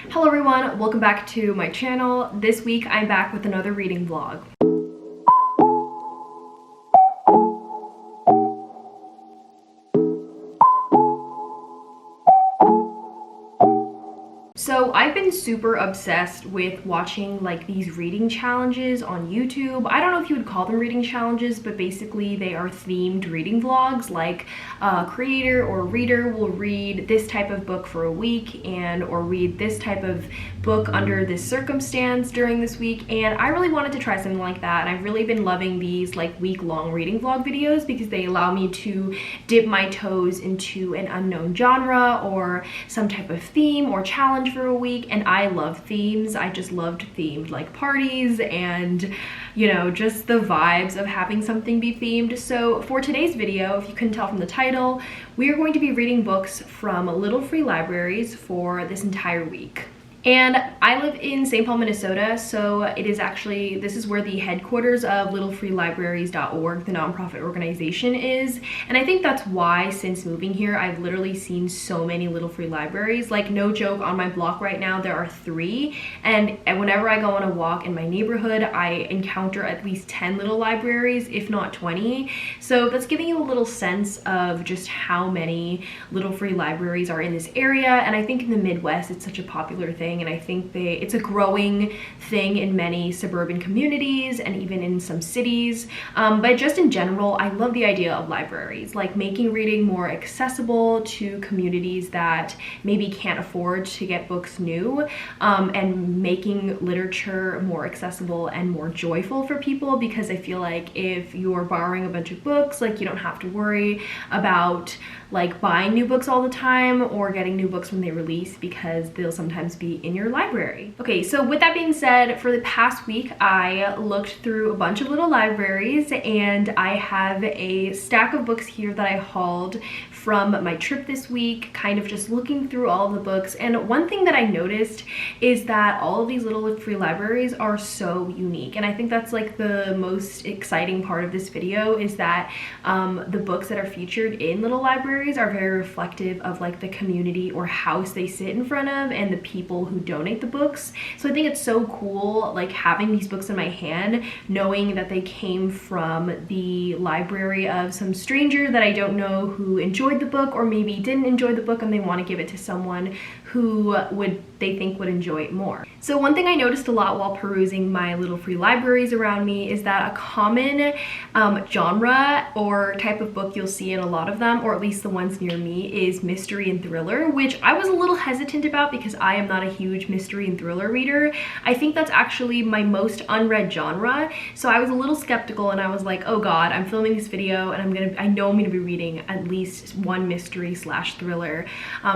Hello everyone, welcome back to my channel. This week I'm back with another reading vlog. So I've been super obsessed with watching like these reading challenges on YouTube. I don't know if you would call them reading challenges, but basically they are themed reading vlogs. Like a creator or reader will read this type of book for a week or read this type of book under this circumstance during this week. And I really wanted to try something like that. And I've really been loving these like week-long reading vlog videos because they allow me to dip my toes into an unknown genre or some type of theme or challenge for a week. And I love themes. I just loved themed like parties and, you know, just the vibes of having something be themed. So for today's video, if you couldn't tell from the title, we are going to be reading books from little free libraries for this entire week. And I live in St. Paul, Minnesota, so this is where the headquarters of littlefreelibraries.org, the nonprofit organization, is. And I think that's why since moving here, I've literally seen so many little free libraries. Like, no joke, on my block right now, there are 3. And whenever I go on a walk in my neighborhood, I encounter at least 10 little libraries, if not 20. So that's giving you a little sense of just how many little free libraries are in this area. And I think in the Midwest, it's such a popular thing. And I think it's a growing thing in many suburban communities and even in some cities. But just in general, I love the idea of libraries, like making reading more accessible to communities that maybe can't afford to get books new, and making literature more accessible and more joyful for people, because I feel like if you're borrowing a bunch of books, like you don't have to worry about like buying new books all the time or getting new books when they release, because they'll sometimes be in your library. Okay, so with that being said, for the past week, I looked through a bunch of little libraries and I have a stack of books here that I hauled from my trip this week, kind of just looking through all of the books. And one thing that I noticed is that all of these little free libraries are so unique. And I think that's like the most exciting part of this video, is that the books that are featured in little libraries are very reflective of like the community or house they sit in front of and the people who donate the books. So I think it's so cool, like having these books in my hand, knowing that they came from the library of some stranger that I don't know who enjoyed the book or maybe didn't enjoy the book and they want to give it to someone who they think would enjoy it more. So one thing I noticed a lot while perusing my little free libraries around me is that a common genre or type of book you'll see in a lot of them, or at least the ones near me, is mystery and thriller, which I was a little hesitant about because I am not a huge mystery and thriller reader. I think that's actually my most unread genre. So I was a little skeptical and I was like, oh god, I'm filming this video and I know I'm gonna be reading at least one mystery / thriller.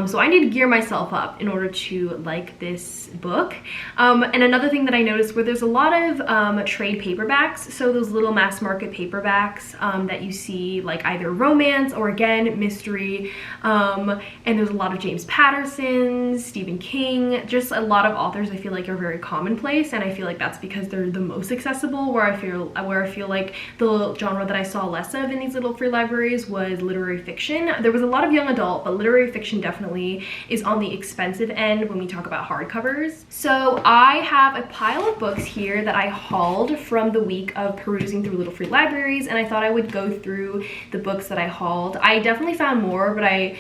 So I need to gear myself up in order to like this book. And another thing that I noticed, where there's a lot of trade paperbacks, so those little mass market paperbacks that you see, like either romance or again mystery, and there's a lot of James Patterson, Stephen King, just a lot of authors I feel like are very commonplace, and I feel like that's because they're the most accessible, where I feel like the genre that I saw less of in these little free libraries was literary fiction. There was a lot of young adult, but literary fiction definitely is on the expensive end when we talk about hardcovers. So I have a pile of books here that I hauled from the week of perusing through little free libraries, and I thought I would go through the books that I hauled. I definitely found more, but I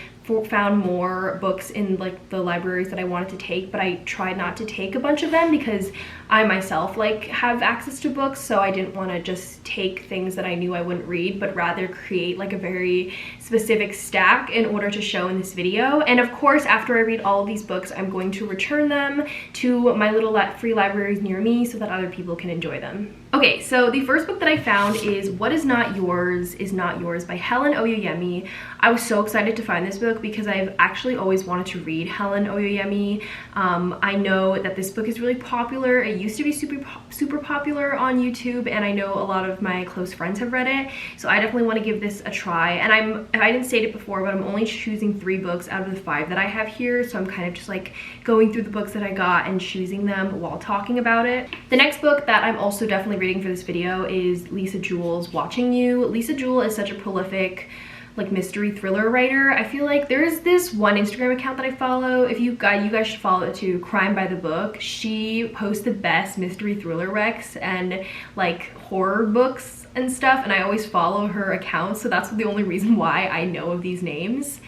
found more books in like the libraries that I wanted to take, but I tried not to take a bunch of them because I myself like have access to books, so I didn't want to just take things that I knew I wouldn't read, but rather create like a very specific stack in order to show in this video. And of course, after I read all of these books, I'm going to return them to my little free libraries near me so that other people can enjoy them. Okay, so the first book that I found is What Is Not Yours Is Not Yours by Helen Oyeyemi. I was so excited to find this book because I've actually always wanted to read Helen Oyeyemi. I know that this book is really popular. It used to be super popular on YouTube, and I know a lot of my close friends have read it, so I definitely want to give this a try. And I didn't state it before, but I'm only choosing 3 books out of the 5 that I have here, so I'm kind of just like going through the books that I got and choosing them while talking about it. The next book that I'm also definitely reading for this video is Lisa Jewell's Watching You. Lisa Jewell is such a prolific like mystery thriller writer. I feel like there's this one Instagram account that I follow. If you guys should follow it too, Crime by the Book. She posts the best mystery thriller recs and like horror books and stuff, and I always follow her account, so that's the only reason why I know of these names.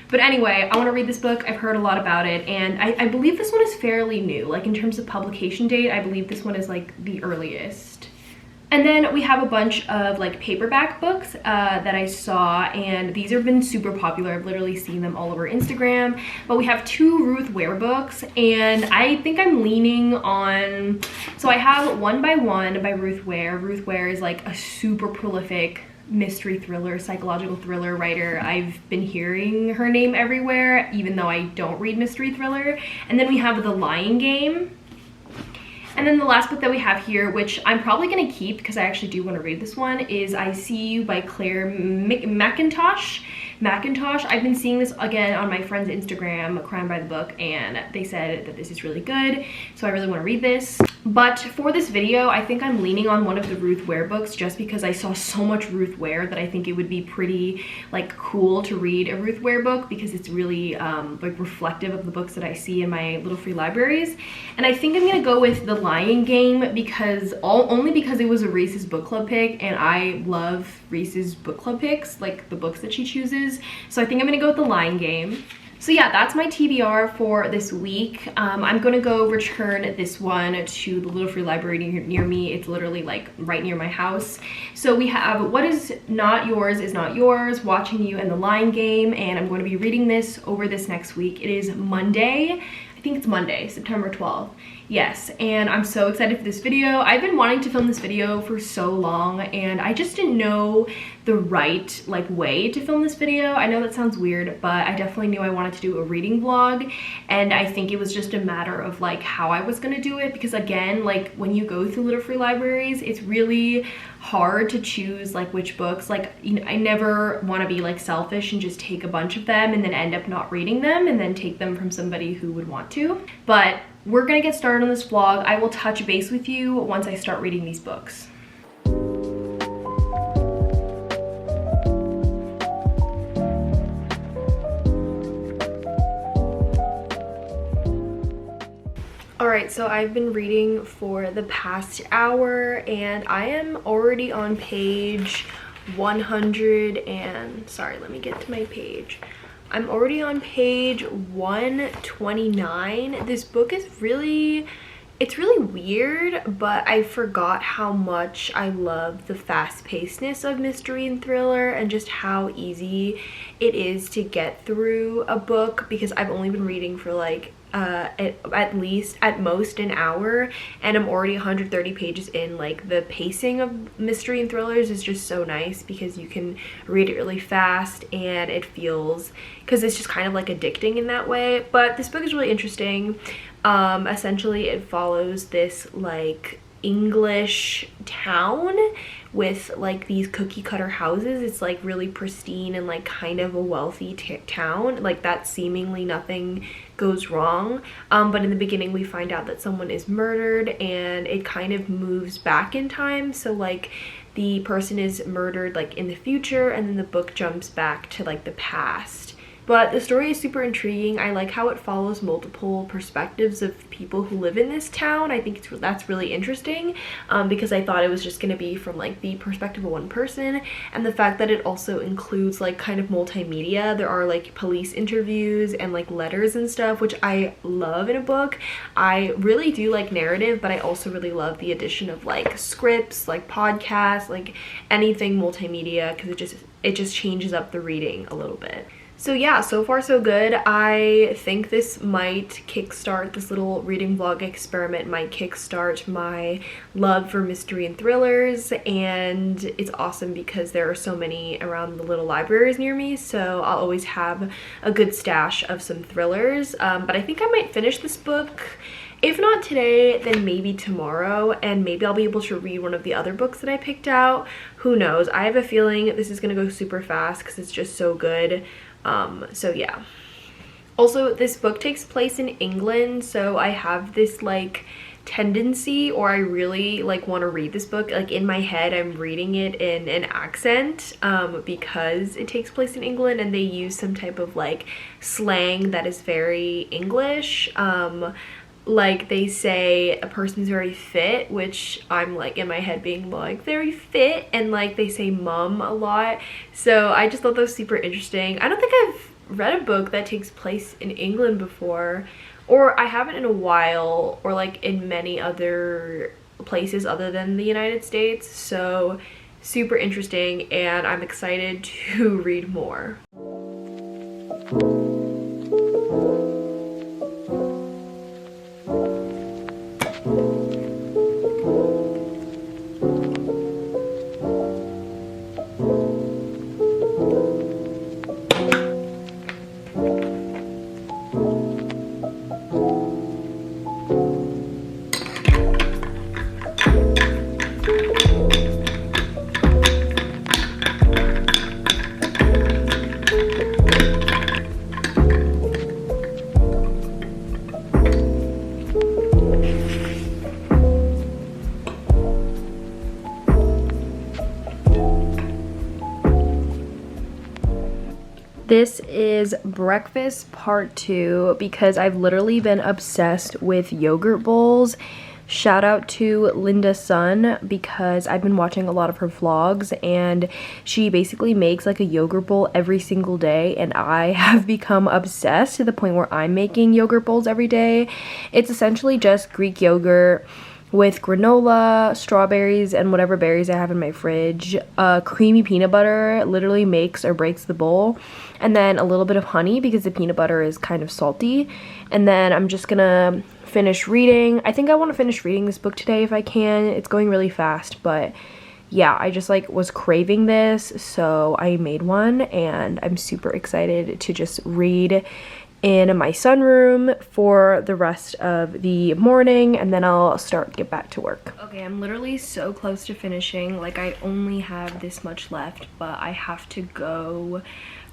But anyway, I want to read this book. I've heard a lot about it, and I believe this one is fairly new. Like in terms of publication date, I believe this one is like the earliest. And then we have a bunch of like paperback books that I saw, and these have been super popular. I've literally seen them all over Instagram. But we have 2 Ruth Ware books, and I think I'm leaning on, so I have One by One by Ruth Ware. Ruth Ware is like a super prolific mystery thriller, psychological thriller writer. I've been hearing her name everywhere, even though I don't read mystery thriller. And then we have The Lying Game. And then the last book that we have here, which I'm probably going to keep because I actually do want to read this one, is I See You by Claire McIntosh. I've been seeing this again on my friend's Instagram, Crime by the Book, and they said that this is really good, so I really want to read this. But for this video, I think I'm leaning on one of the Ruth Ware books just because I saw so much Ruth Ware that I think it would be pretty like cool to read a Ruth Ware book because it's really like reflective of the books that I see in my little free libraries. And I think I'm gonna go with The Lying Game because only because it was a Reese's book club pick, and I love Reese's book club picks, like the books that she chooses. So I think I'm gonna go with The Lying Game. So yeah, that's my TBR for this week. I'm gonna go return this one to the little free library near me. It's literally like right near my house. So we have What Is Not Yours Is Not Yours, Watching You, and The Lying Game, and I'm going to be reading this over this next week. It is Monday. I think it's Monday, September 12th. Yes, and I'm so excited for this video. I've been wanting to film this video for so long, and I just didn't know the right like way to film this video. I know that sounds weird, but I definitely knew I wanted to do a reading vlog, and I think it was just a matter of like how I was gonna do it, because again, like when you go through little free libraries, it's really hard to choose like which books. Like, you know, I never want to be like selfish and just take a bunch of them and then end up not reading them and then take them from somebody who would want to. But we're gonna get started on this vlog. I will touch base with you once I start reading these books. Alright, so I've been reading for the past hour, and I am already on page 100 and, sorry, let me get to my page. I'm already on page 129. This book is really, it's really weird, but I forgot how much I love the fast-pacedness of mystery and thriller and just how easy it is to get through a book, because I've only been reading for like at most an hour, and I'm already 130 pages in. Like, the pacing of mystery and thrillers is just so nice because you can read it really fast, and it feels, because it's just kind of like addicting in that way. But this book is really interesting. Essentially it follows this like English town with like these cookie cutter houses. It's like really pristine and like kind of a wealthy town, like that seemingly nothing goes wrong, but in the beginning we find out that someone is murdered, and it kind of moves back in time. So like the person is murdered like in the future, and then the book jumps back to like the past. But the story is super intriguing. I like how it follows multiple perspectives of people who live in this town. I think that's really interesting, because I thought it was just going to be from like the perspective of one person, and the fact that it also includes like kind of multimedia. There are like police interviews and like letters and stuff, which I love in a book. I really do like narrative, but I also really love the addition of like scripts, like podcasts, like anything multimedia, because it just changes up the reading a little bit. So yeah, so far so good. I think this might kickstart, this little reading vlog experiment might kickstart my love for mystery and thrillers, and it's awesome because there are so many around the little libraries near me, so I'll always have a good stash of some thrillers. But I think I might finish this book. If not today, then maybe tomorrow, and maybe I'll be able to read one of the other books that I picked out. Who knows? I have a feeling this is gonna go super fast because it's just so good. So yeah. Also, this book takes place in England, so I have this like tendency, or I really like want to read this book. Like in my head I'm reading it in an accent because it takes place in England and they use some type of like slang that is very English. Like they say a person's very fit, which I'm like in my head being like very fit, and like they say mum a lot. So I just thought that was super interesting. I don't think I've read a book that takes place in England before, or I haven't in a while, or like in many other places other than the United States. So super interesting, and I'm excited to read more. This is breakfast part 2 because I've literally been obsessed with yogurt bowls. Shout out to Linda Sun because I've been watching a lot of her vlogs, and she basically makes like a yogurt bowl every single day, and I have become obsessed to the point where I'm making yogurt bowls every day. It's essentially just Greek yogurt with granola, strawberries, and whatever berries I have in my fridge. Creamy peanut butter literally makes or breaks the bowl, and then a little bit of honey because the peanut butter is kind of salty. And then I'm just gonna finish reading. I think I want to finish reading this book today if I can. It's going really fast, but yeah, I just like was craving this, so I made one, and I'm super excited to just read in my sunroom for the rest of the morning, and then I'll get back to work. Okay, I'm literally so close to finishing. Like I only have this much left, but I have to go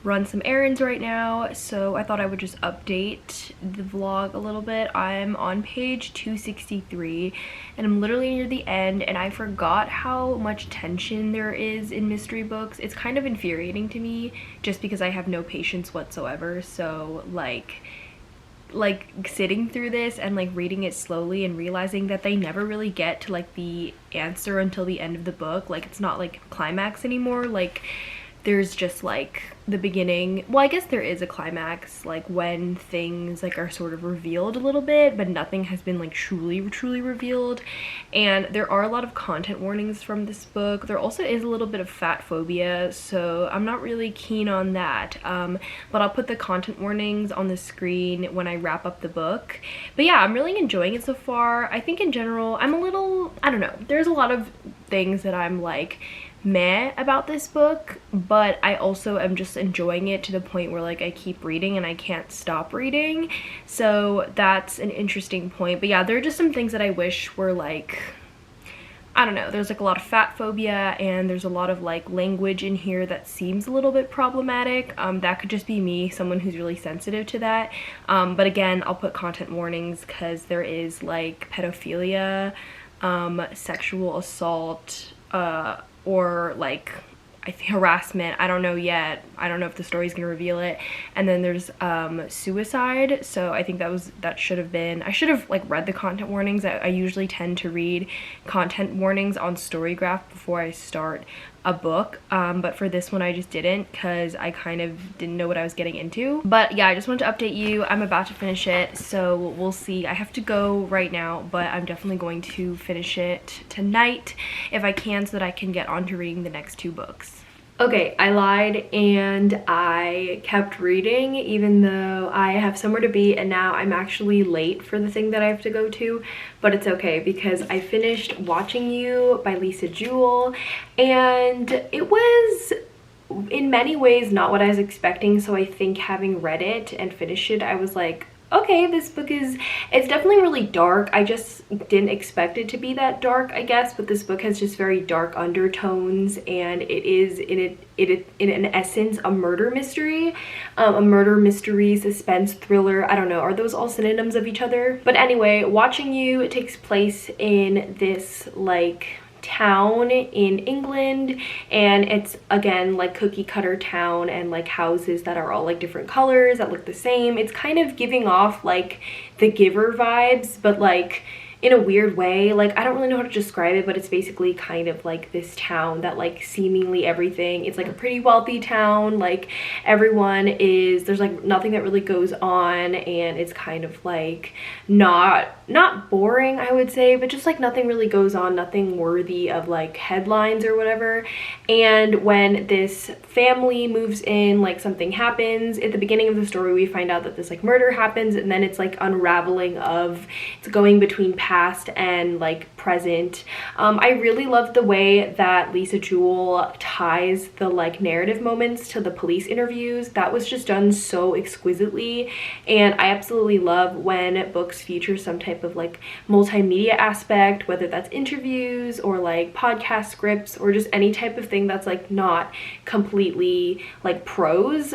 run some errands right now, so I thought I would just update the vlog a little bit. I'm on page 263 and I'm literally near the end, and I forgot how much tension there is in mystery books. It's kind of infuriating to me just because I have no patience whatsoever. So like sitting through this and like reading it slowly and realizing that they never really get to like the answer until the end of the book. Like it's not like climax anymore. Like there's just like the beginning. Well, I guess there is a climax, like when things like are sort of revealed a little bit, but nothing has been like truly revealed. And there are a lot of content warnings from this book. There also is a little bit of fat phobia, so I'm not really keen on that. But I'll put the content warnings on the screen when I wrap up the book. But yeah, I'm really enjoying it so far. I think in general I'm a little, I don't know, there's a lot of things that I'm like meh about this book, but I also am just enjoying it to the point where like I keep reading and I can't stop reading. So that's an interesting point. But yeah, there are just some things that I wish were like, I don't know, there's like a lot of fat phobia, and there's a lot of like language in here that seems a little bit problematic. That could just be me, someone who's really sensitive to that. But again, I'll put content warnings because there is like pedophilia, sexual assault, or like I think harassment. I don't know yet. I don't know if the story's gonna reveal it. And then there's suicide. So I think that should have been, I should have like read the content warnings. I usually tend to read content warnings on Storygraph before I start a book, but for this one I just didn't because I kind of didn't know what I was getting into. But yeah, I just wanted to update you. I'm about to finish it, so we'll see. I have to go right now, but I'm definitely going to finish it tonight if I can, so that I can get on to reading the next 2 books. Okay, I lied and I kept reading even though I have somewhere to be, and now I'm actually late for the thing that I have to go to, but it's okay because I finished Watching You by Lisa Jewell, and it was in many ways not what I was expecting. So I think having read it and finished it, I was like, okay, this book it's definitely really dark. I just didn't expect it to be that dark, I guess, but this book has just very dark undertones, and it is in an essence a murder mystery, suspense thriller. I don't know, are those all synonyms of each other? But anyway, Watching You, it takes place in this like town in England, and it's again like cookie cutter town and like houses that are all like different colors that look the same. It's kind of giving off like The Giver vibes, but like in a weird way. Like, I don't really know how to describe it, but it's basically kind of like this town that like seemingly everything, it's like a pretty wealthy town, like everyone is, there's like nothing that really goes on, and it's kind of like not boring, I would say, but just like nothing really goes on, nothing worthy of like headlines or whatever. And when this family moves in, like something happens. At the beginning of the story we find out that this like murder happens, and then it's like unraveling of, it's going between past and like present. I really loved the way that Lisa Jewell ties the like narrative moments to the police interviews. That was just done so exquisitely, and I absolutely love when books feature some type of like multimedia aspect, whether that's interviews or like podcast scripts or just any type of thing that's like not completely like prose.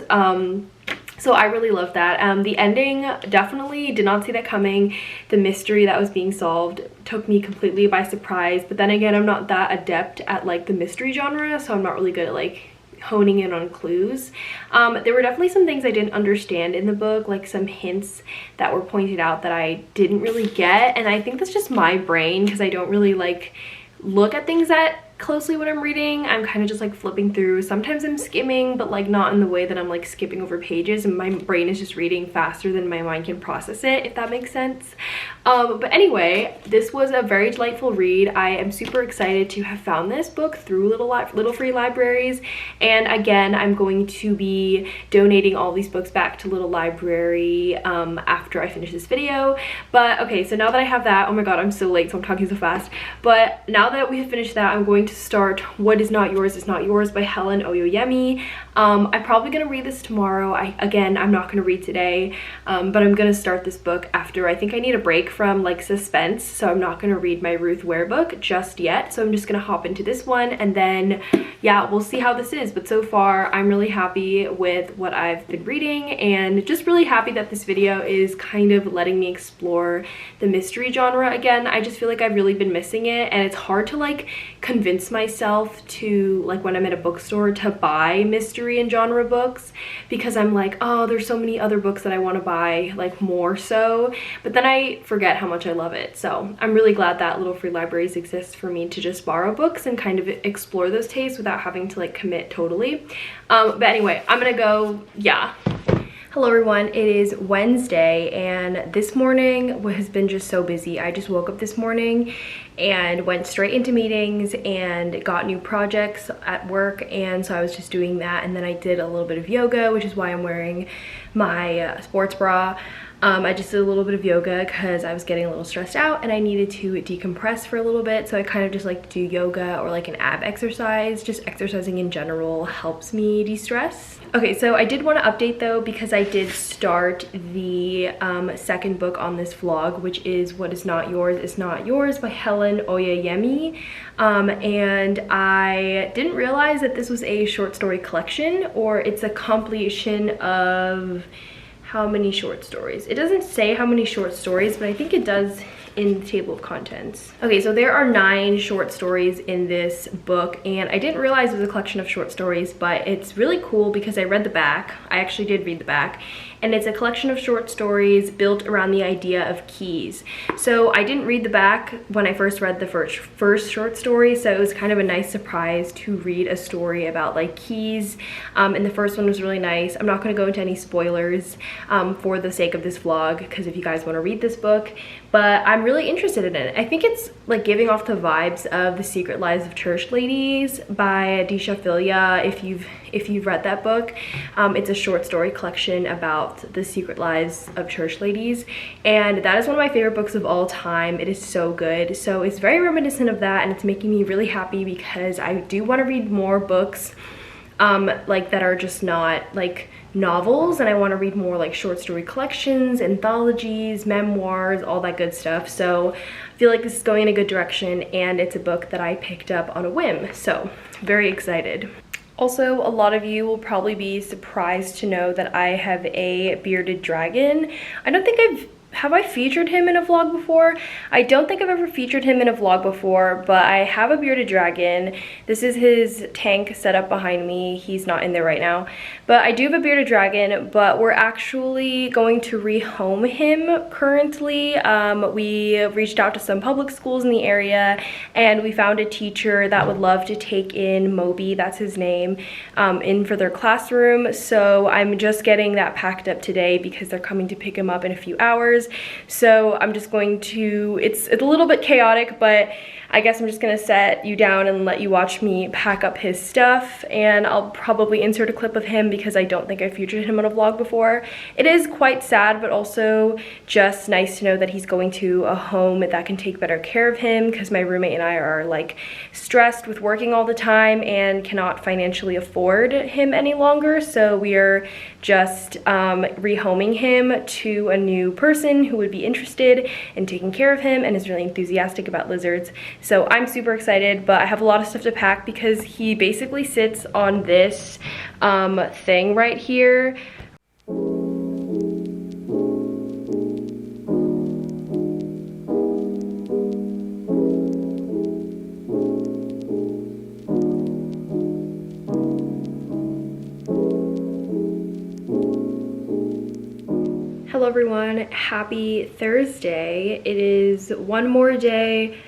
So I really love that. The ending, definitely did not see that coming. The mystery that was being solved took me completely by surprise, but then again, I'm not that adept at like the mystery genre, so I'm not really good at like honing in on clues. There were definitely some things I didn't understand in the book, like some hints that were pointed out that I didn't really get, and I think that's just my brain because I don't really like look at things that closely when I'm reading. I'm kind of just like flipping through. Sometimes I'm skimming, but like not in the way that I'm like skipping over pages, and my brain is just reading faster than my mind can process it, if that makes sense. But anyway, this was a very delightful read. I am super excited to have found this book through little free libraries, and again, I'm going to be donating all these books back to Little Library after I finish this video. But okay, so now that I have that, oh my god, I'm so late, so I'm talking so fast. But now that we have finished that, I'm going to start What Is Not Yours Is Not Yours by Helen Oyeyemi. I'm probably gonna read this tomorrow. I'm not gonna read today, but I'm gonna start this book after. I think I need a break from like suspense, so I'm not gonna read my Ruth Ware book just yet. So I'm just gonna hop into this one, and then yeah, we'll see how this is. But so far, I'm really happy with what I've been reading, and just really happy that this video is kind of letting me explore the mystery genre again. I just feel like I've really been missing it, and it's hard to like convince myself to, like when I'm at a bookstore, to buy mystery and genre books, because I'm like, oh, there's so many other books that I want to buy, like more so, but then I forget how much I love it. So I'm really glad that little free libraries exist for me to just borrow books and kind of explore those tastes without having to like commit totally. But anyway, I'm gonna go, yeah. Hello everyone, it is Wednesday, and this morning has been just so busy. I just woke up this morning and went straight into meetings and got new projects at work, and so I was just doing that, and then I did a little bit of yoga, which is why I'm wearing my sports bra. I just did a little bit of yoga because I was getting a little stressed out and I needed to decompress for a little bit, so I kind of just like to do yoga or like an ab exercise. Just exercising in general helps me de-stress. Okay, so I did want to update though, because I did start the second book on this vlog, which is What Is Not Yours Is Not Yours by Helen Oyeyemi. And I didn't realize that this was a short story collection, or it's a compilation of how many short stories. It doesn't say how many short stories, but I think it does in the table of contents. Okay, so there are 9 short stories in this book, and I didn't realize it was a collection of short stories, but it's really cool because I read the back. I actually did read the back, and it's a collection of short stories built around the idea of keys. So I didn't read the back when I first read the first short story, so it was kind of a nice surprise to read a story about like keys, and the first one was really nice. I'm not going to go into any spoilers for the sake of this vlog, because if you guys want to read this book, but I'm really interested in it. I think it's like giving off the vibes of The Secret Lives of Church Ladies by Disha Filia. If you've read that book, it's a short story collection about the secret lives of church ladies, and that is one of my favorite books of all time. It is so good. So it's very reminiscent of that, and it's making me really happy because I do want to read more books like that are just not like novels, and I want to read more like short story collections, anthologies, memoirs, all that good stuff. So I feel like this is going in a good direction, and it's a book that I picked up on a whim, so very excited. Also, a lot of you will probably be surprised to know that I have a bearded dragon. I don't think have I featured him in a vlog before? I don't think I've ever featured him in a vlog before, but I have a bearded dragon. This is his tank set up behind me. He's not in there right now. But I do have a bearded dragon, but we're actually going to rehome him currently. We reached out to some public schools in the area, and we found a teacher that would love to take in Jobii, that's his name, in for their classroom. So I'm just getting that packed up today because they're coming to pick him up in a few hours. So I'm just going to, it's a little bit chaotic, but I guess I'm just gonna set you down and let you watch me pack up his stuff, and I'll probably insert a clip of him because I don't think I featured him on a vlog before. It is quite sad, but also just nice to know that he's going to a home that can take better care of him, because my roommate and I are like stressed with working all the time and cannot financially afford him any longer. So we are just rehoming him to a new person who would be interested in taking care of him and is really enthusiastic about lizards. So I'm super excited, but I have a lot of stuff to pack because he basically sits on this thing right here. Hello everyone, happy Thursday. It is one more day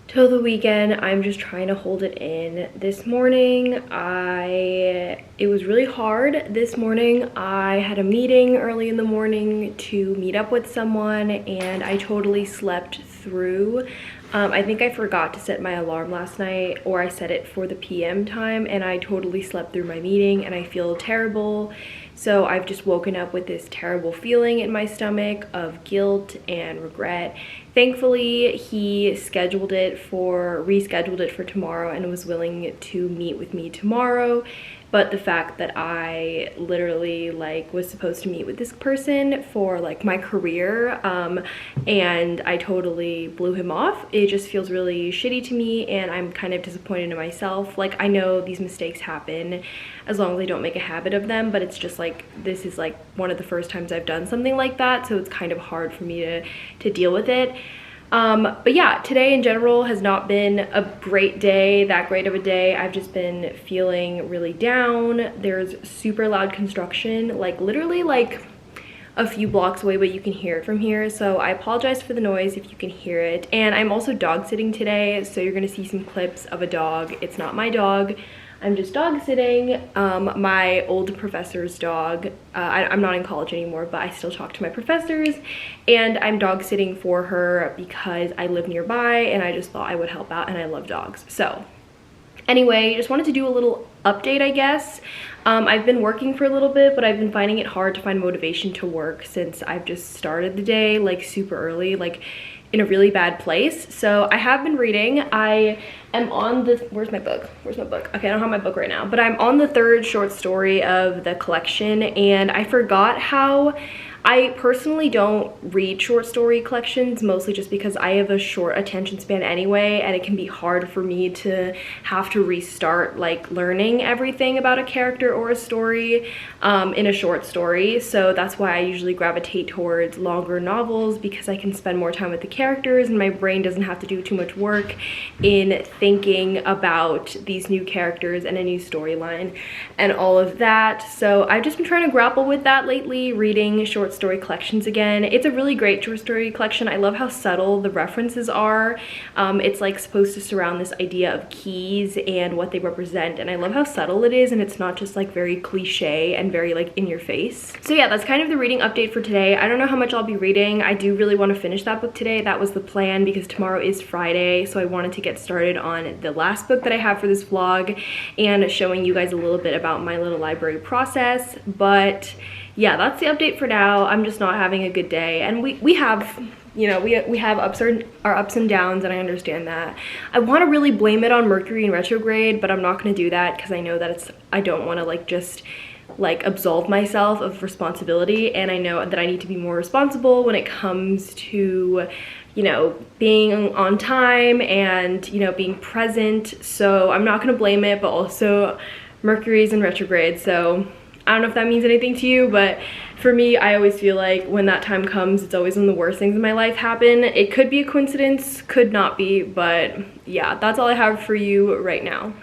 till the weekend. I'm just trying to hold it in. This morning, it was really hard. This morning, I had a meeting early in the morning to meet up with someone, and I totally slept through. I think I forgot to set my alarm last night, or I set it for the PM time, and I totally slept through my meeting, and I feel terrible. So I've just woken up with this terrible feeling in my stomach of guilt and regret. Thankfully, he rescheduled it for tomorrow and was willing to meet with me tomorrow. But the fact that I literally was supposed to meet with this person for my career, and I totally blew him off, it just feels really shitty to me, and I'm kind of disappointed in myself. I know these mistakes happen as long as I don't make a habit of them, but it's just this is one of the first times I've done something like that, so it's kind of hard for me to deal with it. But yeah, today in general has not been a great day, that great of a day. I've just been feeling really down. There's super loud construction, literally a few blocks away, but you can hear it from here. So I apologize for the noise if you can hear it. And I'm also dog sitting today, so you're gonna see some clips of a dog. It's not my dog. I'm just dog sitting my old professor's dog. I'm not in college anymore, but I still talk to my professors, and I'm dog sitting for her because I live nearby and I just thought I would help out, and I love dogs. So anyway, just wanted to do a little update, I guess. I've been working for a little bit, but I've been finding it hard to find motivation to work since I've just started the day super early, in a really bad place. So I have been reading. I am on the, where's my book? Okay, I don't have my book right now, but I'm on the third short story of the collection, and I forgot how I personally don't read short story collections, mostly just because I have a short attention span anyway, and it can be hard for me to have to restart learning everything about a character or a story in a short story. So that's why I usually gravitate towards longer novels, because I can spend more time with the characters and my brain doesn't have to do too much work in thinking about these new characters and a new storyline and all of that. So I've just been trying to grapple with that lately, reading short story collections again. It's a really great short story collection. I love how subtle the references are. It's supposed to surround this idea of keys and what they represent, and I love how subtle it is, and it's not just very cliche and very in your face. So yeah, that's kind of the reading update for today. I don't know how much I'll be reading. I do really want to finish that book today. That was the plan, because tomorrow is Friday, so I wanted to get started on the last book that I have for this vlog and showing you guys a little bit about my little library process. But yeah, that's the update for now. I'm just not having a good day, and we have you know, we have our ups and downs, and I understand that. I want to really blame it on Mercury in retrograde, but I'm not going to do that because I know that I don't want to like just like absolve myself of responsibility, and I know that I need to be more responsible when it comes to, you know, being on time and, you know, being present. So I'm not gonna blame it, but also Mercury's in retrograde, so I don't know if that means anything to you, but for me, I always feel like when that time comes, it's always when the worst things in my life happen. It could be a coincidence, could not be, but yeah, that's all I have for you right now.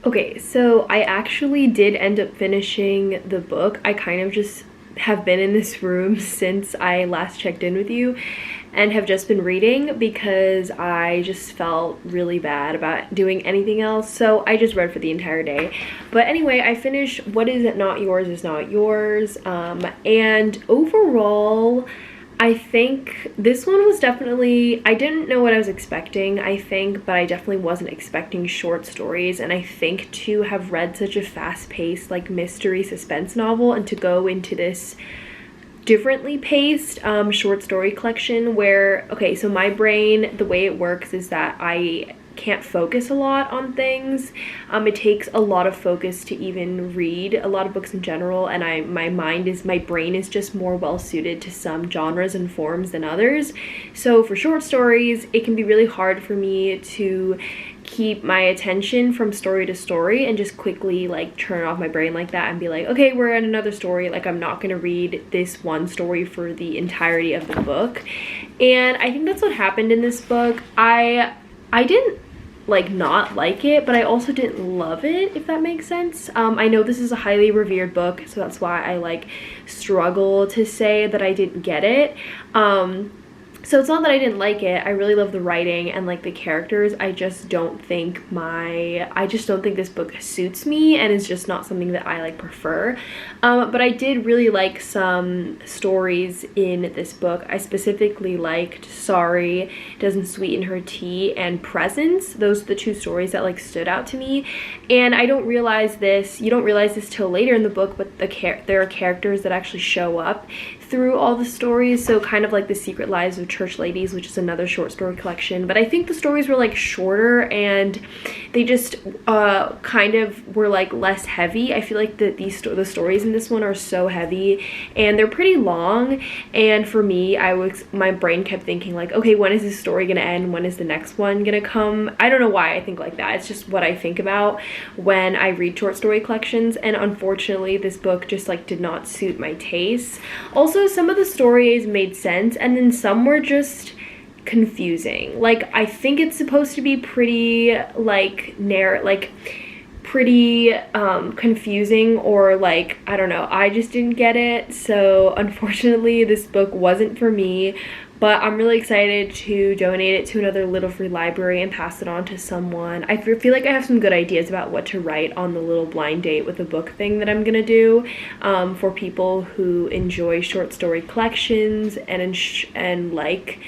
Okay, so I actually did end up finishing the book. I kind of just have been in this room since I last checked in with you and have just been reading because I just felt really bad about doing anything else. So I just read for the entire day. But anyway, I finished What Is Not Yours Is Not Yours. And overall, I think this one was definitely, I didn't know what I was expecting, I think, but I definitely wasn't expecting short stories. And I think to have read such a fast-paced like mystery suspense novel and to go into this differently paced short story collection where, okay, so my brain, the way it works is that I can't focus a lot on things. It takes a lot of focus to even read a lot of books in general, and my brain is just more well suited to some genres and forms than others. So for short stories, it can be really hard for me to keep my attention from story to story and just quickly like turn off my brain like that and be like, okay, we're at another story. Like, I'm not gonna read this one story for the entirety of the book. And I think that's what happened in this book. I didn't like not like it, but I also didn't love it, if that makes sense. I know this is a highly revered book, so that's why I like struggle to say that I didn't get it. So it's not that I didn't like it. I really love the writing and like the characters. I just don't think this book suits me and is just not something that I like prefer. But I did really like some stories in this book. I specifically liked Sorry Doesn't Sweeten Her Tea and Presents. Those are the two stories that like stood out to me. And you don't realize this till later in the book, but there are characters that actually show up through all the stories. So kind of like The Secret Lives of Church Ladies, which is another short story collection, but I think the stories were like shorter and they just kind of were like less heavy. I feel like the stories in this one are so heavy and they're pretty long, and for me, my brain kept thinking like, okay, when is this story gonna end? When is the next one gonna come? I don't know why I think like that. It's just what I think about when I read short story collections, and unfortunately this book just like did not suit my taste. Also, some of the stories made sense and then some were just confusing. Like, I think it's supposed to be pretty like pretty confusing, or like, I don't know, I just didn't get it. So unfortunately this book wasn't for me, but I'm really excited to donate it to another little free library and pass it on to someone. I feel like I have some good ideas about what to write on the little blind date with a book thing that I'm gonna do for people who enjoy short story collections and like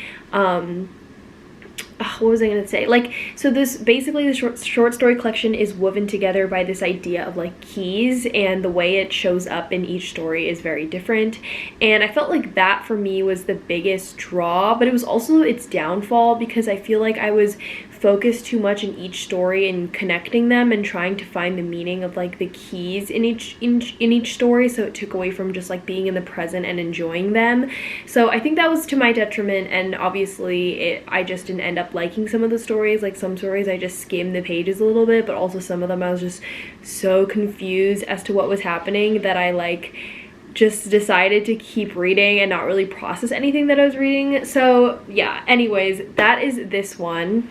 what was I gonna say? Like, so this basically the short story collection is woven together by this idea of like keys, and the way it shows up in each story is very different. And I felt like that for me was the biggest draw, but it was also its downfall because I feel like I was focused too much in each story and connecting them and trying to find the meaning of like the keys in each story, so it took away from just like being in the present and enjoying them. So I think that was to my detriment, and obviously I just didn't end up liking some of the stories. Like, some stories I just skimmed the pages a little bit, but also some of them I was just so confused as to what was happening that I like just decided to keep reading and not really process anything that I was reading. So yeah, anyways, that is this one.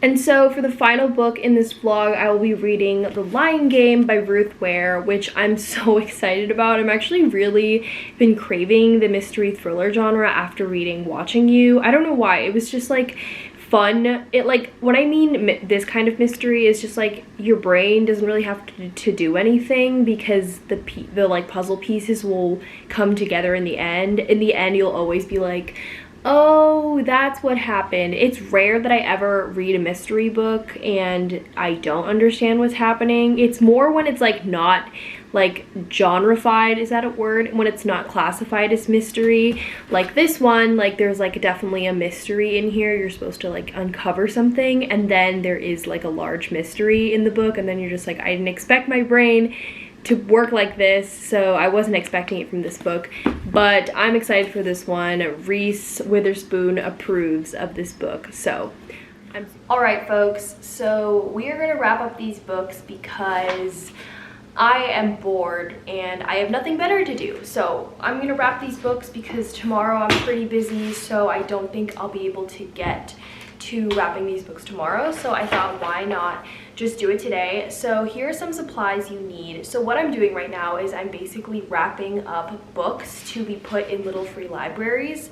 And so for the final book in this vlog, I will be reading The Lying Game by Ruth Ware, which I'm so excited about. I'm actually really been craving the mystery thriller genre after reading Watching You. I don't know why. It was just like fun. It like, what I mean this kind of mystery is just like your brain doesn't really have to do anything, because the like puzzle pieces will come together in the end. In the end, you'll always be like, Oh, that's what happened. It's rare that I ever read a mystery book and I don't understand what's happening. It's more when it's like not like genrefied, is that a word? When it's not classified as mystery. Like this one, like there's like definitely a mystery in here. You're supposed to like uncover something, and then there is like a large mystery in the book, and then you're just like, I didn't expect my brain to work like this, so I wasn't expecting it from this book, but I'm excited for this one. Reese Witherspoon approves of this book, so all right, folks, so we are gonna wrap up these books because I am bored and I have nothing better to do. So I'm gonna wrap these books because tomorrow I'm pretty busy, so I don't think I'll be able to get to wrapping these books tomorrow. So I thought, why not just do it today? So here are some supplies you need. So what I'm doing right now is I'm basically wrapping up books to be put in little free libraries.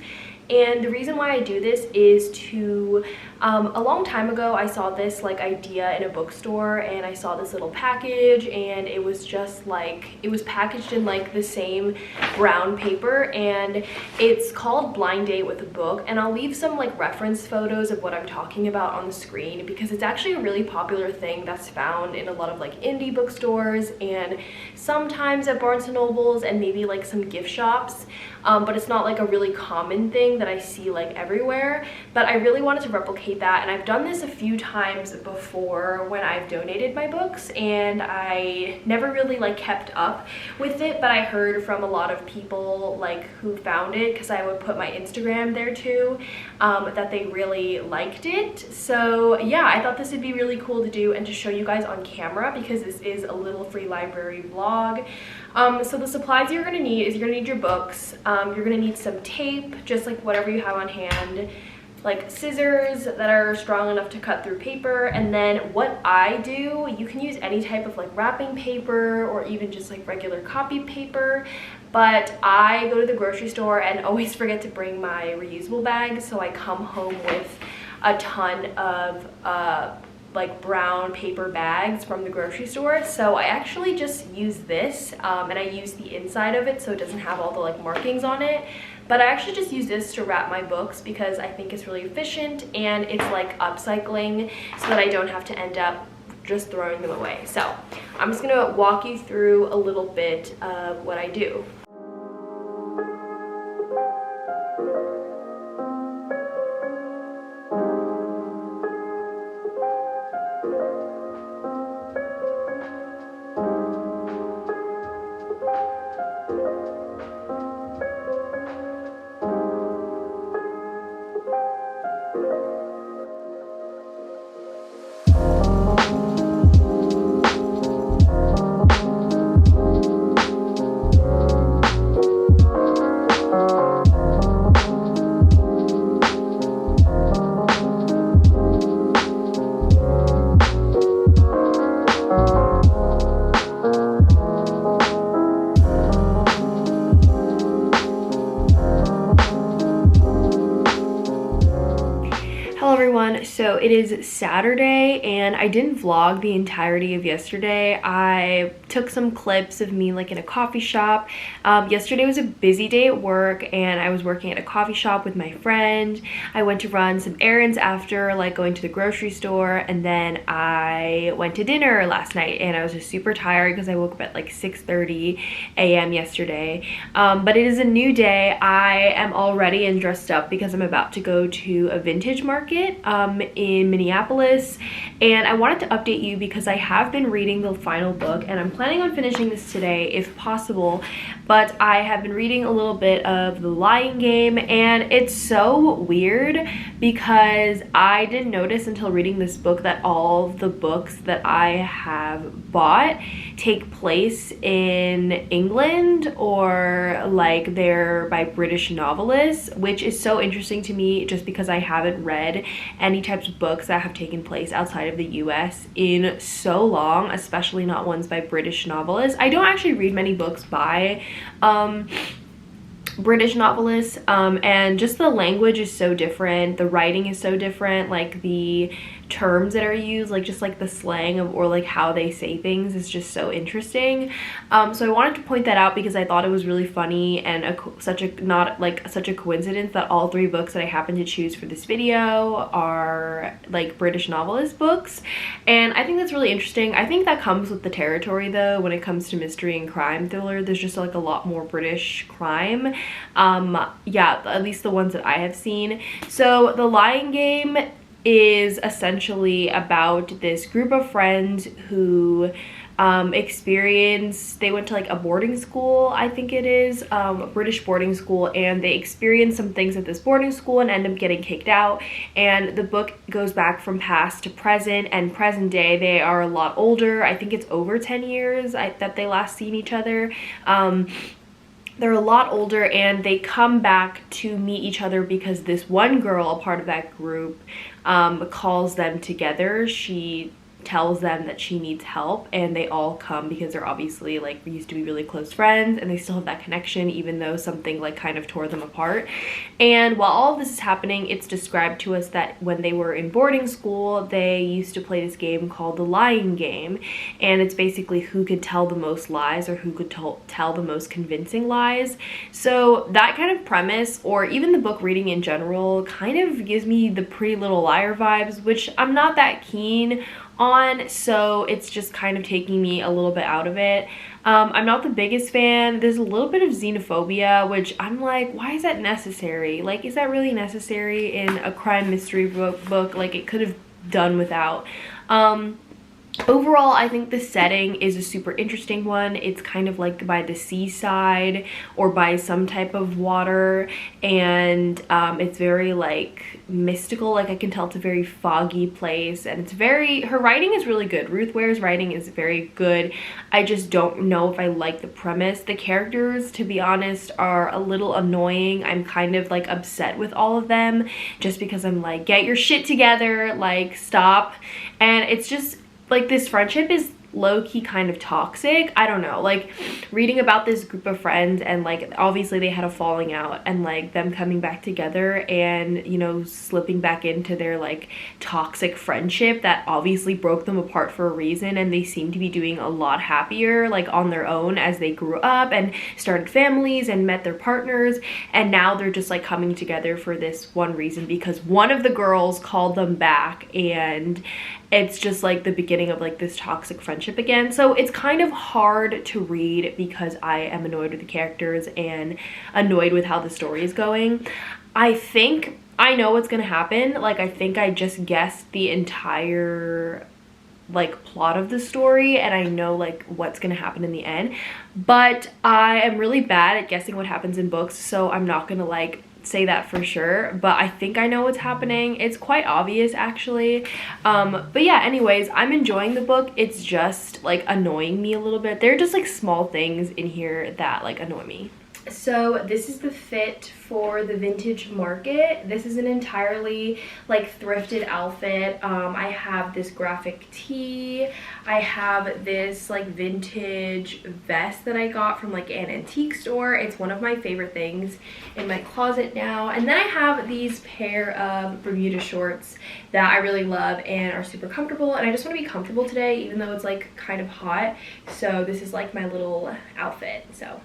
And the reason why I do this is to, a long time ago, I saw this like idea in a bookstore, and I saw this little package, and it was just like, it was packaged in like the same brown paper, and it's called Blind Date with a Book. And I'll leave some like reference photos of what I'm talking about on the screen, because it's actually a really popular thing that's found in a lot of like indie bookstores and sometimes at Barnes and Nobles and maybe like some gift shops. But it's not like a really common thing that I see like everywhere, but I really wanted to replicate that. And I've done this a few times before when I've donated my books, and I never really like kept up with it, but I heard from a lot of people like who found it, because I would put my Instagram there too, that they really liked it. So yeah, I thought this would be really cool to do and to show you guys on camera, because this is a little free library vlog. So the supplies you're gonna need is you're gonna need your books, you're gonna need some tape, just like whatever you have on hand, like scissors that are strong enough to cut through paper, and then what I do, you can use any type of like wrapping paper or even just like regular copy paper, but I go to the grocery store and always forget to bring my reusable bag, so I come home with a ton of like brown paper bags from the grocery store. So I actually just use this, and I use the inside of it so it doesn't have all the like markings on it, but I actually just use this to wrap my books because I think it's really efficient and it's like upcycling, so that I don't have to end up just throwing them away. So I'm just gonna walk you through a little bit of what I do. Hello everyone, so it is Saturday and I didn't vlog the entirety of yesterday. I took some clips of me like in a coffee shop. Yesterday was a busy day at work and I was working at a coffee shop with my friend. I went to run some errands after, like going to the grocery store, and then I went to dinner last night, and I was just super tired because I woke up at like 6:30 a.m. yesterday. But it is a new day. I am all ready and dressed up because I'm about to go to a vintage market in Minneapolis, and I wanted to update you because I have been reading the final book and I'm planning on finishing this today if possible, but I have been reading a little bit of The Lying Game, and it's so weird because I didn't notice until reading this book that all of the books that I have bought take place in England, or like they're by British novelists, which is so interesting to me just because I haven't read any types of books that have taken place outside of the US in so long, especially not ones by British novelists. I don't actually read many books by British novelists, and just the language is so different, the writing is so different, like the terms that are used, like just like the slang of, or like how they say things is just so interesting. So I wanted to point that out because I thought it was really funny, and such a coincidence that all 3 books that I happen to choose for this video are like British novelist books, and I think that's really interesting. I think that comes with the territory though. When it comes to mystery and crime thriller, there's just like a lot more British crime, yeah, at least the ones that I have seen. So The Lying Game is essentially about this group of friends who they went to like a boarding school, I think it is, a British boarding school, and they experienced some things at this boarding school and end up getting kicked out. And the book goes back from past to present, and present day they are a lot older. I think it's over 10 years that they last seen each other. They're a lot older, and they come back to meet each other because this one girl, a part of that group, calls them together. She tells them that she needs help, and they all come because they're obviously like used to be really close friends, and they still have that connection even though something like kind of tore them apart. And while all of this is happening, it's described to us that when they were in boarding school, they used to play this game called The Lying Game, and it's basically who could tell the most lies, or who could tell the most convincing lies. So that kind of premise, or even the book reading in general, kind of gives me the Pretty Little Liar vibes, which I'm not that keen on, so it's just kind of taking me a little bit out of it. I'm not the biggest fan. There's a little bit of xenophobia, which I'm like, why is that necessary? Like, is that really necessary in a crime mystery book? Like, it could have done without. Overall, I think the setting is a super interesting one. It's kind of like by the seaside or by some type of water, and it's very like mystical. Like, I can tell it's a very foggy place, and her writing is really good. Ruth Ware's writing is very good. I just don't know if I like the premise. The characters, to be honest, are a little annoying. I'm kind of like upset with all of them just because I'm like, get your shit together, like stop. And it's just like, this friendship is low-key kind of toxic. I don't know, like reading about this group of friends, and like obviously they had a falling out, and like them coming back together and, you know, slipping back into their like toxic friendship that obviously broke them apart for a reason, and they seem to be doing a lot happier like on their own as they grew up and started families and met their partners, and now they're just like coming together for this one reason because one of the girls called them back, and it's just like the beginning of like this toxic friendship again. So it's kind of hard to read because I am annoyed with the characters and annoyed with how the story is going. I think I know what's gonna happen. Like, I think I just guessed the entire like plot of the story, and I know like what's gonna happen in the end, but I am really bad at guessing what happens in books, so I'm not gonna like say that for sure, but I think I know what's happening. It's quite obvious actually. But yeah, anyways, I'm enjoying the book. It's just like annoying me a little bit. There are just like small things in here that like annoy me. So this is the fit for the vintage market. This is an entirely like thrifted outfit. I have this graphic tee. I have this like vintage vest that I got from like an antique store. It's one of my favorite things in my closet now. And then I have these pair of Bermuda shorts that I really love and are super comfortable. And I just want to be comfortable today, even though it's like kind of hot. So this is like my little outfit. So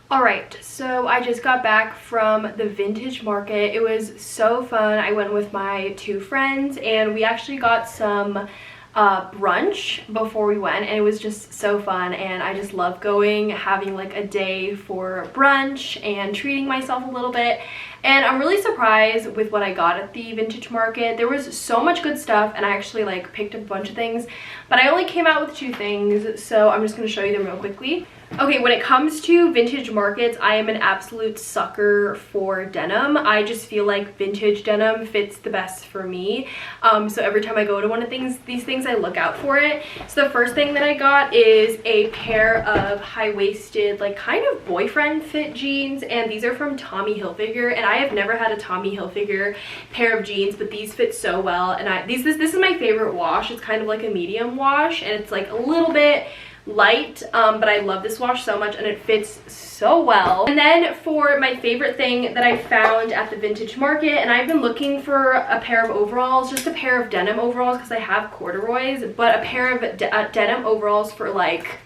alright, so I just got back from the vintage market. It was so fun. I went with my 2 friends, and we actually got some brunch before we went, and it was just so fun. And I just love going, having like a day for brunch and treating myself a little bit. And I'm really surprised with what I got at the vintage market. There was so much good stuff, and I actually like picked up a bunch of things, but I only came out with 2 things, so I'm just going to show you them real quickly. Okay, when it comes to vintage markets, I am an absolute sucker for denim. I just feel like vintage denim fits the best for me. So every time I go to one of these things, I look out for it. So the first thing that I got is a pair of high-waisted, like kind of boyfriend fit jeans, and these are from Tommy Hilfiger, and I have never had a Tommy Hilfiger pair of jeans, but these fit so well. And this is my favorite wash. It's kind of like a medium wash, and it's like a little bit light, but I love this wash so much and it fits so well. And then for my favorite thing that I found at the vintage market, and I've been looking for a pair of overalls, just a pair of denim overalls because I have corduroys, but a pair of denim overalls for like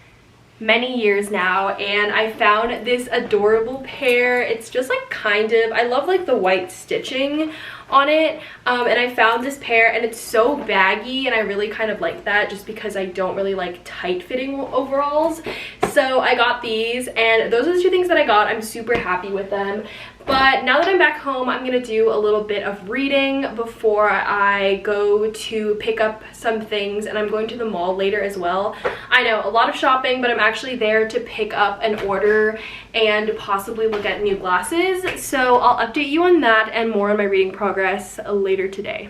many years now, and I found this adorable pair. It's just like kind of, I love like the white stitching on it, and I found this pair and it's so baggy, and I really kind of like that just because I don't really like tight fitting overalls. So I got these, and those are the two things that I got. I'm super happy with them. But now that I'm back home, I'm gonna do a little bit of reading before I go to pick up some things, and I'm going to the mall later as well. I know, a lot of shopping, but I'm actually there to pick up an order and possibly look at new glasses. So I'll update you on that and more on my reading progress later today.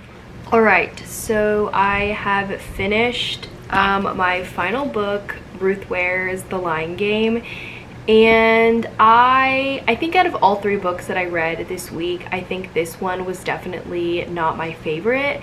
Alright, so I have finished my final book, Ruth Ware's The Lying Game. And I think out of all three books that I read this week, I think this one was definitely not my favorite.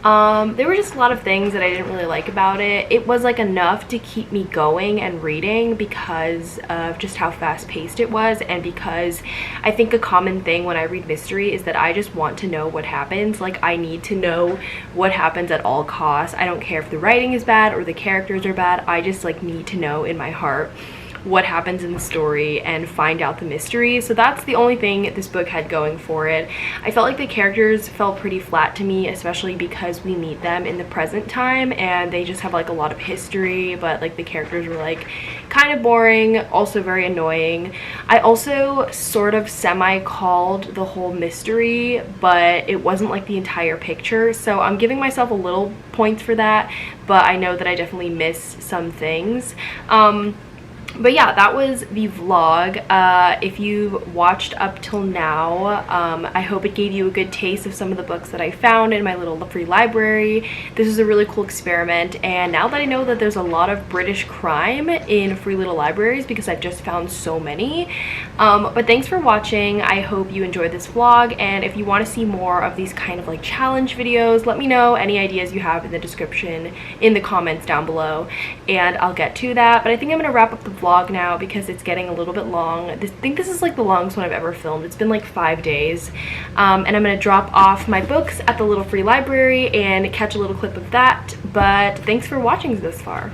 There were just a lot of things that I didn't really like about it. It was like enough to keep me going and reading because of just how fast-paced it was, and because I think a common thing when I read mystery is that I just want to know what happens. Like, I need to know what happens at all costs. I don't care if the writing is bad or the characters are bad. I just like need to know in my heart what happens in the story and find out the mystery. So that's the only thing this book had going for it. I felt like the characters felt pretty flat to me, especially because we meet them in the present time and they just have like a lot of history, but like the characters were like kind of boring, also very annoying. I also sort of semi-called the whole mystery, but it wasn't like the entire picture, so I'm giving myself a little points for that, but I know that I definitely missed some things. But yeah, that was the vlog. If you watched up till now, I hope it gave you a good taste of some of the books that I found in my little free library. This is a really cool experiment, and now that I know that there's a lot of British crime in free little libraries because I've just found so many. But thanks for watching. I hope you enjoyed this vlog, and if you want to see more of these kind of like challenge videos, let me know any ideas you have in the description, in the comments down below, and I'll get to that. But I think I'm gonna wrap up the vlog now because it's getting a little bit long. I think this is like the longest one I've ever filmed. It's been like 5 days, and I'm gonna drop off my books at the little free library and catch a little clip of that. But thanks for watching this far.